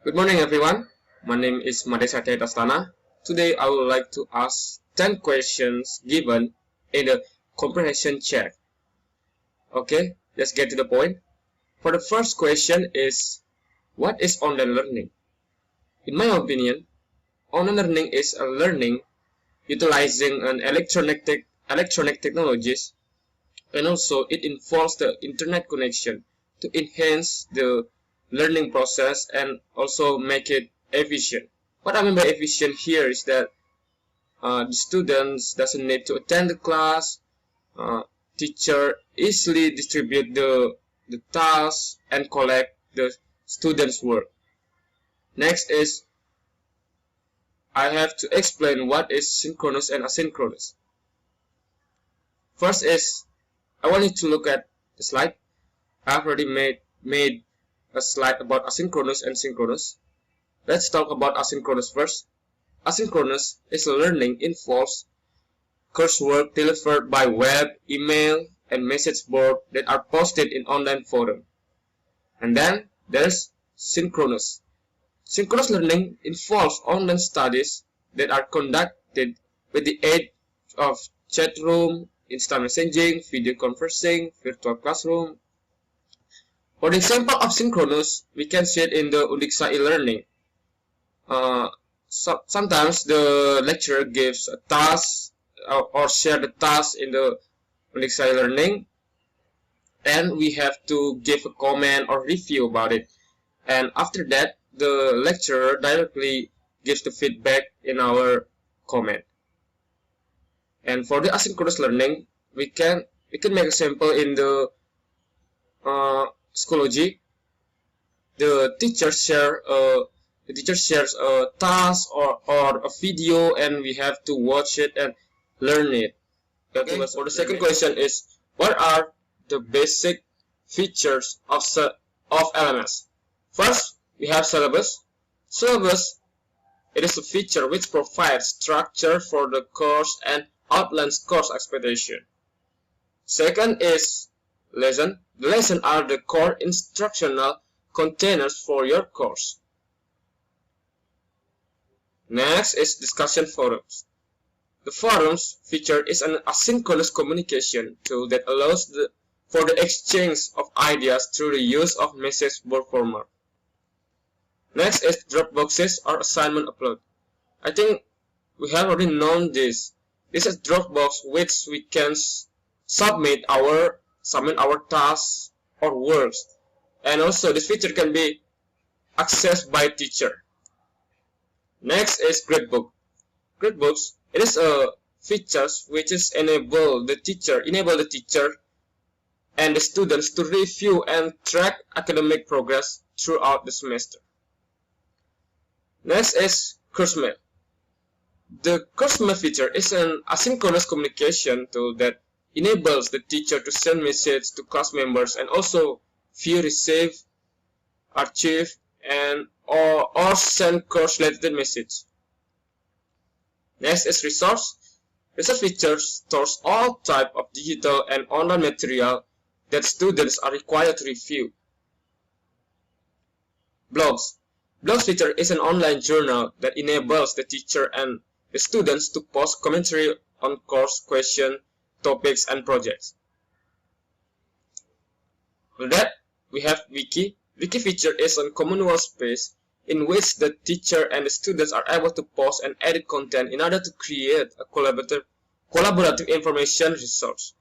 Good morning, everyone. My name is Satya. Today, I would like to ask 10 questions given in the comprehension check. Okay, let's get to the point. For the first question is, what is online learning? In my opinion, online learning is a learning utilizing an electronic technologies, and also it involves the internet connection to enhance the learning process and also make it efficient. What I mean by efficient here is that the students doesn't need to attend the class, teacher easily distribute the tasks and collect the students' work. Next is I have to explain what is synchronous and asynchronous. First is I want you to look at the slide. I've already made a slide about asynchronous and synchronous. Let's talk about asynchronous first. Asynchronous is a learning involves coursework delivered by web, email, and message board that are posted in online forum. And then there's synchronous. Synchronous learning involves online studies that are conducted with the aid of chat room, instant messaging, video conferencing, virtual classroom. For the example of synchronous, we can see it in the Undiksa e-learning. Sometimes the lecturer gives a task or share the task in the Undiksa e-learning, and we have to give a comment or review about it. And after that, the lecturer directly gives the feedback in our comment. And for the asynchronous learning, we can make a sample in the Schoology. The teacher shares a task or a video, and we have to watch it and learn it. Okay. For the second question is, what are the basic features of LMS? First, we have syllabus. Syllabus, it is a feature which provides structure for the course and outlines course expectation. Second is lesson. The lessons are the core instructional containers for your course. Next is discussion forums. The forums feature is an asynchronous communication tool that allows for the exchange of ideas through the use of message board format. Next is Dropboxes or assignment upload. I think we have already known this. This is Dropbox which we can submit our tasks or works, and also this feature can be accessed by teacher. Next is gradebook. Gradebooks, it is a features which is enable the teacher and the students to review and track academic progress throughout the semester. Next is CourseMail. The CourseMail feature is an asynchronous communication tool that enables the teacher to send messages to class members and also view, receive, archive, and or send course-related message. Next is resource. Resource feature stores all type of digital and online material that students are required to review. Blogs. Blogs feature is an online journal that enables the teacher and the students to post commentary on course questions, topics, and projects. For that, we have Wiki. Wiki feature is a communal space in which the teacher and the students are able to post and edit content in order to create a collaborative information resource.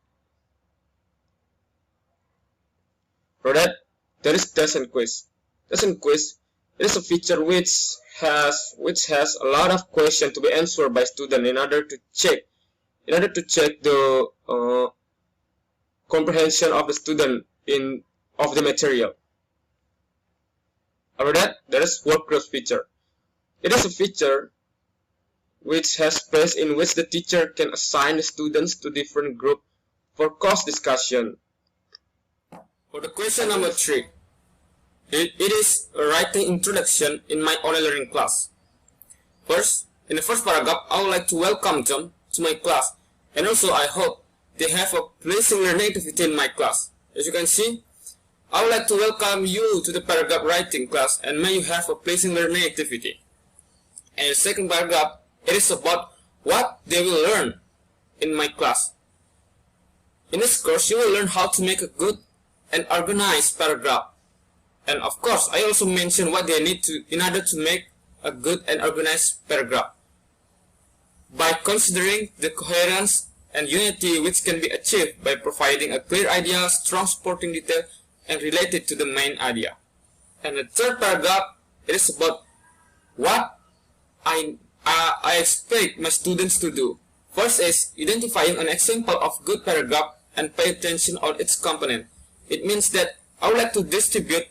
For that, there is Test and Quiz. Test and Quiz, it is a feature which has a lot of questions to be answered by students in order to check the comprehension of the student of the material. After that, there is work groups feature. It is a feature which has space in which the teacher can assign the students to different groups for course discussion. For the question number 3, it is a writing introduction in my online learning class. First, in the first paragraph, I would like to welcome them to my class, and also I hope they have a pleasing learning activity in my class. As you can see, I would like to welcome you to the paragraph writing class, and may you have a pleasant learning activity. And the second paragraph, it is about what they will learn in my class. In this course, you will learn how to make a good and organized paragraph. And of course, I also mention what they need to in order to make a good and organized paragraph, by considering the coherence and unity which can be achieved by providing a clear idea, strong supporting detail, and related to the main idea. And the third paragraph, it is about what I expect my students to do. First is identifying an example of good paragraph and pay attention on its component. It means that I would like to distribute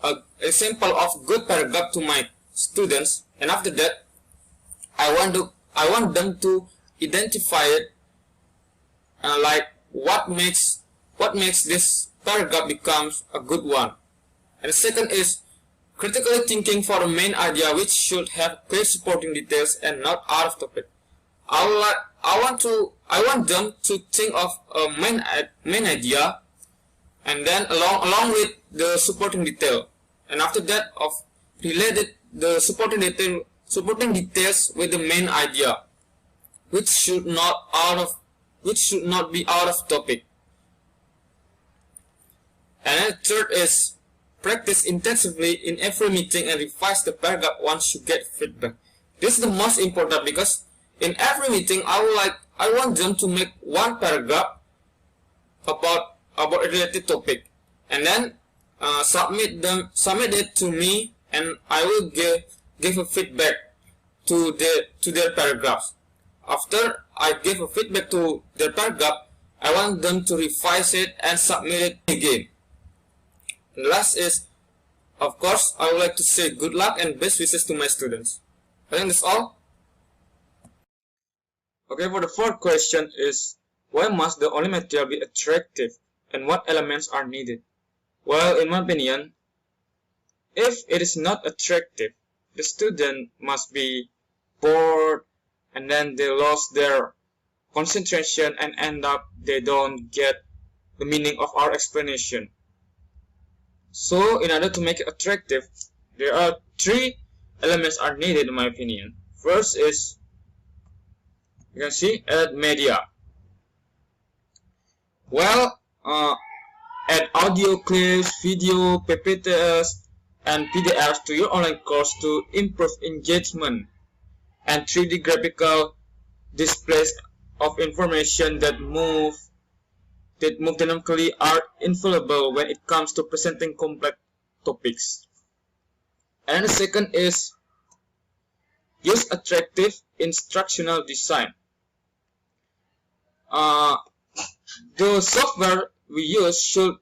an example of good paragraph to my students, and after that I want them to identify it, like what makes this paragraph becomes a good one. And the second is critically thinking for a main idea which should have clear supporting details and not out of topic. I want them to think of a main idea, and then along with the supporting detail, and after that of related the supporting details with the main idea, which should not be out of topic. And then third is practice intensively in every meeting and revise the paragraph once you get feedback. This is the most important, because in every meeting I want them to make one paragraph about a related topic, and then submit it to me, and I will give a feedback to their paragraphs. After I give a feedback to their paragraph, I want them to revise it and submit it again. And last is, of course, I would like to say good luck and best wishes to my students. I think that's all. Okay, for the fourth question is, why must the only material be attractive and what elements are needed? Well, in my opinion, if it is not attractive, the student must be bored, and then they lost their concentration and end up they don't get the meaning of our explanation. So in order to make it attractive, there are three elements are needed in my opinion. First is, you can see, add media. Well, add audio clips, video, PPTs, and PDFs to your online course to improve engagement, and 3D graphical displays of information that move dynamically are invaluable when it comes to presenting complex topics. And the second is use attractive instructional design. The software we use should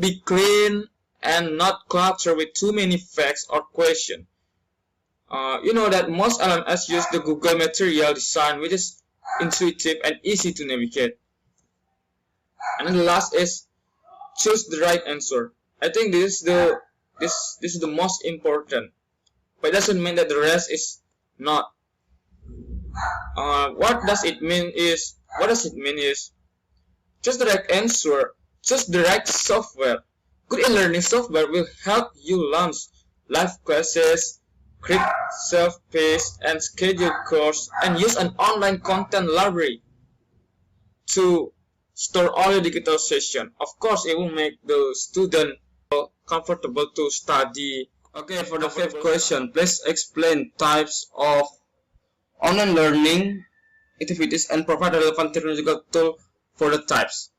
be clean and not cluttered with too many facts or questions. You know that most LMS use the Google material design, which is intuitive and easy to navigate. And then the last is choose the right answer. I think this is the most important, but it doesn't mean that the rest is not. What does it mean is choose the right answer, choose the right software. Good e-learning software will help you launch live classes, create self-paced and scheduled course, and use an online content library to store all your digital session. Of course, it will make the student comfortable to study. Okay, for the fifth question, please explain types of online learning activities and provide a relevant technological tool for the types.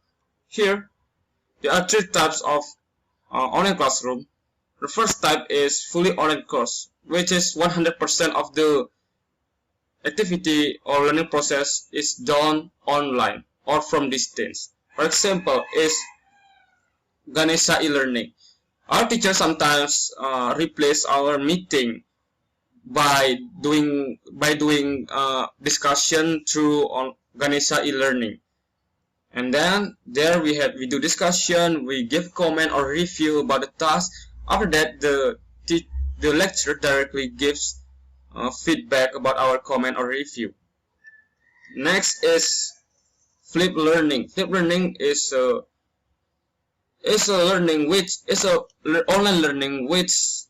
Here, there are three types of online classroom. The first type is fully online course, which is 100% of the activity or learning process is done online or from distance. For example, is Ganesha e-learning. Our teachers sometimes replace our meeting by doing discussion through on Ganesha e-learning, and then there we do discussion, we give comment or review about the task. After that, the lecturer directly gives feedback about our comment or review. Next is Flip learning. Flip learning is a learning which is a online learning which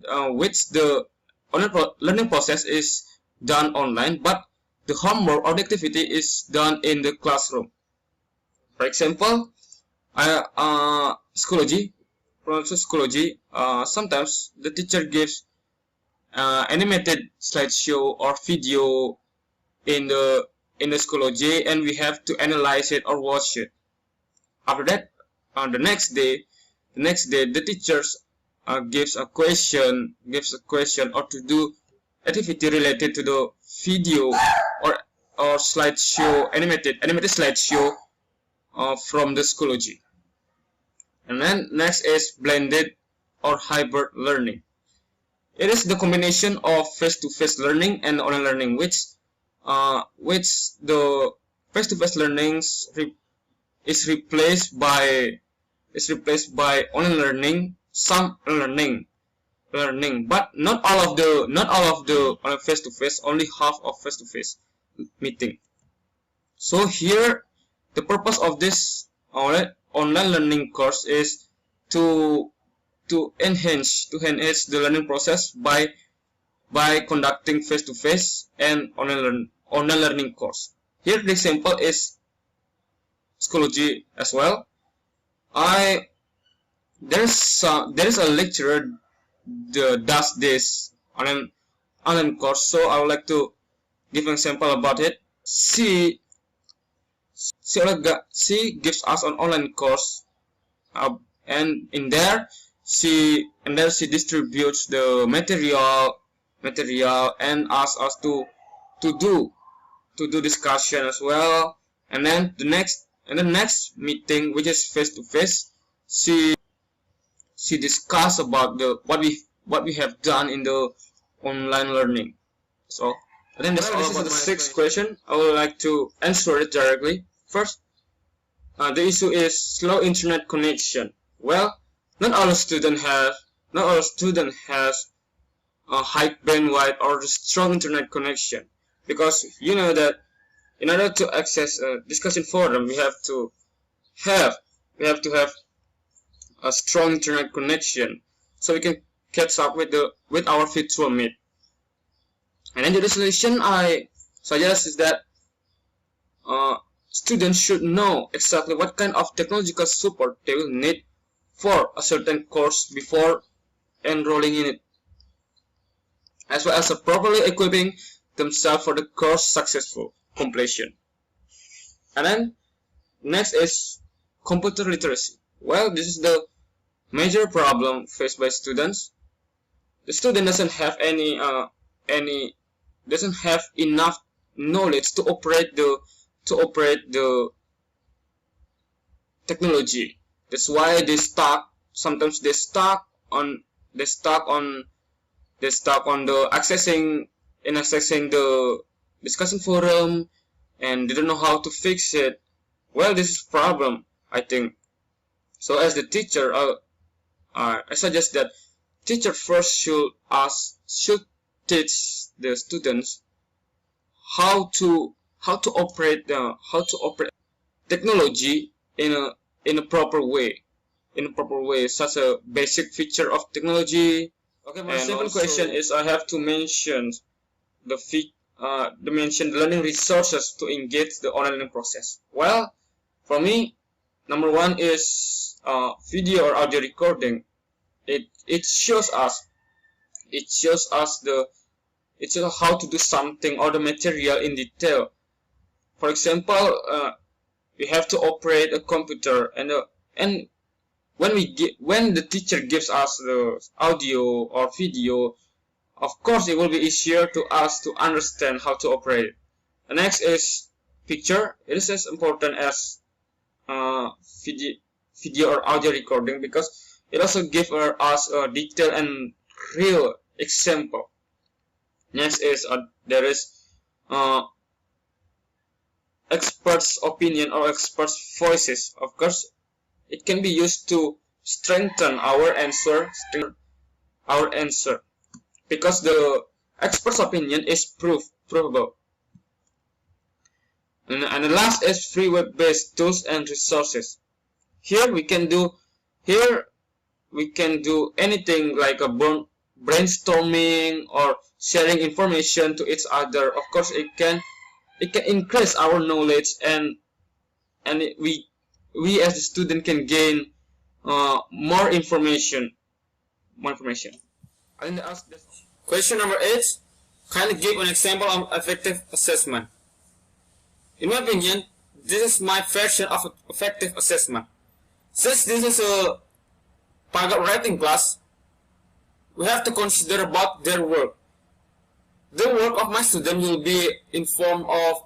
the online learning process is done online, but the homework or the activity is done in the classroom. For example, psychology. Sometimes the teacher gives animated slideshow or video in the psychology, and we have to analyze it or watch it. After that, on the next day, the teachers gives a question or to do activity related to the video or slideshow, animated slideshow from the psychology. And then next is blended or hybrid learning. It is the combination of face-to-face learning and online learning, which the face-to-face learning is replaced by online learning, some learning, but not all of the face-to-face, only half of face-to-face meeting. So here, the purpose of this online learning course is to enhance the learning process by conducting face-to-face and online learning course. Here the example is psychology as well. There is a lecturer does this online course, so I would like to give an example about it. She gives us an online course, and in there she distributes the material and asks us to do discussion as well. And then the next meeting, which is face to face, she discuss about what we have done in the online learning. So then this is the sixth question. I would like to answer it directly. First, the issue is slow internet connection. Well, not all student has a high bandwidth or strong internet connection, because you know that in order to access a discussion forum, we have to have a strong internet connection, so we can catch up with our virtual meet. And then the solution I suggest is that students should know exactly what kind of technological support they will need for a certain course before enrolling in it, as well as properly equipping themselves for the course successful completion. And then next is computer literacy. Well, this is the major problem faced by students. The student doesn't have enough knowledge to operate the technology. That's why sometimes they stuck on the accessing the discussion forum, and they don't know how to fix it. Well, this is a problem, I think. So as the teacher, I suggest that teacher first should teach the students how to operate technology in a proper way, such a basic feature of technology. Okay, my second question is I have to mention the learning resources to engage the online learning process. Well, for me, number one is video or audio recording. It shows us how to do something or the material in detail. For example, we have to operate a computer, and when the teacher gives us the audio or video, of course it will be easier to us to understand how to operate it. The next is picture. It is as important as video or audio recording, because it also gives us a detailed and real example. Next is there is experts' opinion or experts' voices. Of course, it can be used to strengthen our answer, because the expert's opinion is provable. And the last is free web-based tools and resources. Here we can do anything like a brainstorming or sharing information to each other. Of course, it can increase our knowledge, and we as a student can gain more information. Question number 8. Kindly give an example of effective assessment. In my opinion, this is my version of effective assessment. Since this is a paragraph writing class, we have to consider about their work. The work of my student will be in form of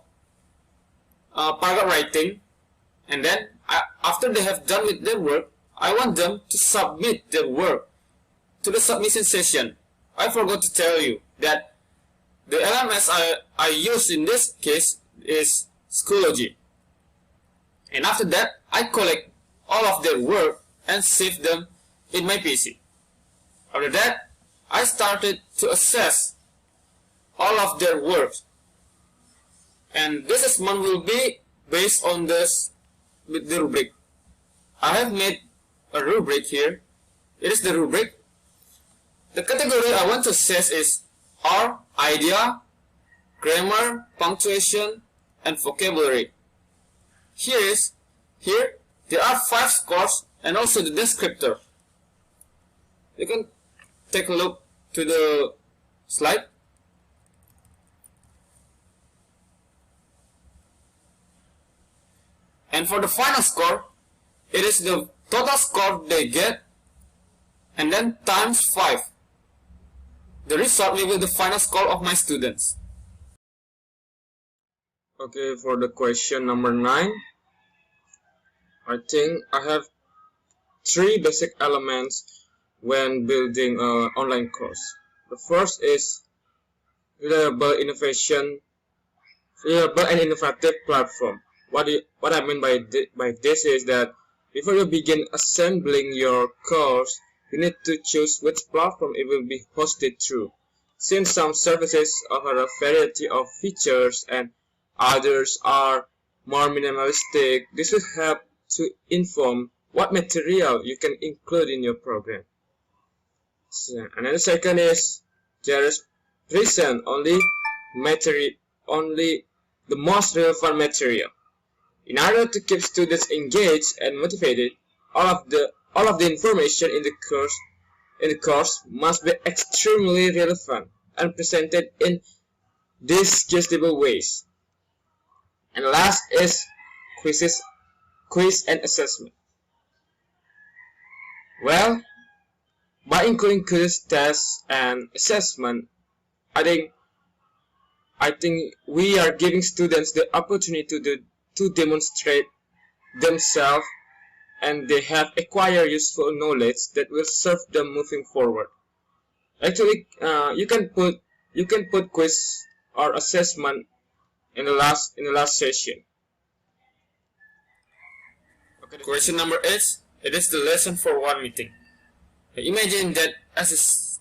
paragraph writing, and then after they have done with their work, I want them to submit their work to the submission session. I forgot to tell you that the LMS I use in this case is Schoology. And after that, I collect all of their work and save them in my PC. After that, I started to assess all of their work. And this assessment will be based on this with the rubric. I have made a rubric here. It is the rubric. The category I want to assess is R, idea, grammar, punctuation, and vocabulary. Here there are 5 scores and also the descriptor. You can take a look to the slide. And for the final score, it is the total score they get and then times 5. The result will be the final score of my students. Okay, for the question number 9, I think I have 3 basic elements when building an online course. The first is reliable and innovative platform. What I mean by this is that before you begin assembling your course, you need to choose which platform it will be hosted through. Since some services offer a variety of features and others are more minimalistic, this will help to inform what material you can include in your program. And then the second is there is present only the most relevant material. In order to keep students engaged and motivated, all of the information in the course must be extremely relevant and presented in digestible ways. And last is quiz and assessment. Well, by including quiz, tests, and assessment, I think we are giving students the opportunity to demonstrate themselves, and they have acquired useful knowledge that will serve them moving forward. Actually, you can put quiz or assessment in the last session. Okay, question number 8. It is the lesson for one meeting. Imagine that as a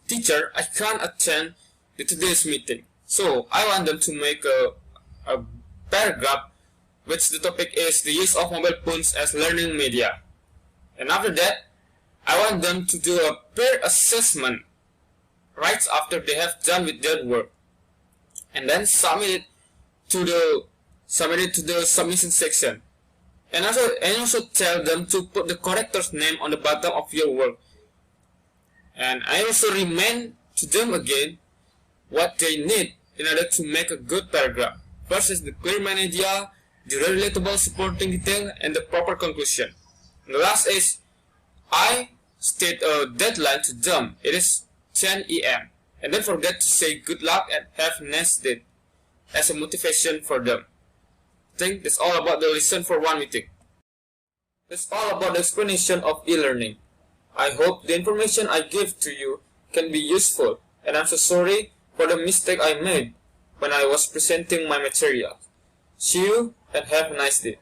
teacher, I can't attend today's meeting, so I want them to make a paragraph which the topic is the use of mobile phones as learning media. And after that, I want them to do a peer assessment right after they have done with their work, and then submit it to the submission section. And also tell them to put the corrector's name on the bottom of your work. And I also remind to them again what they need in order to make a good paragraph. First is the clear main idea, the relatable supporting detail, and the proper conclusion. And the last is I state a deadline to them. It is 10 AM. And don't forget to say good luck and have a nice day as a motivation for them. I think that's all about the lesson for one meeting. That's all about the explanation of e-learning. I hope the information I give to you can be useful, and I'm so sorry for the mistake I made when I was presenting my material. See you and have a nice day.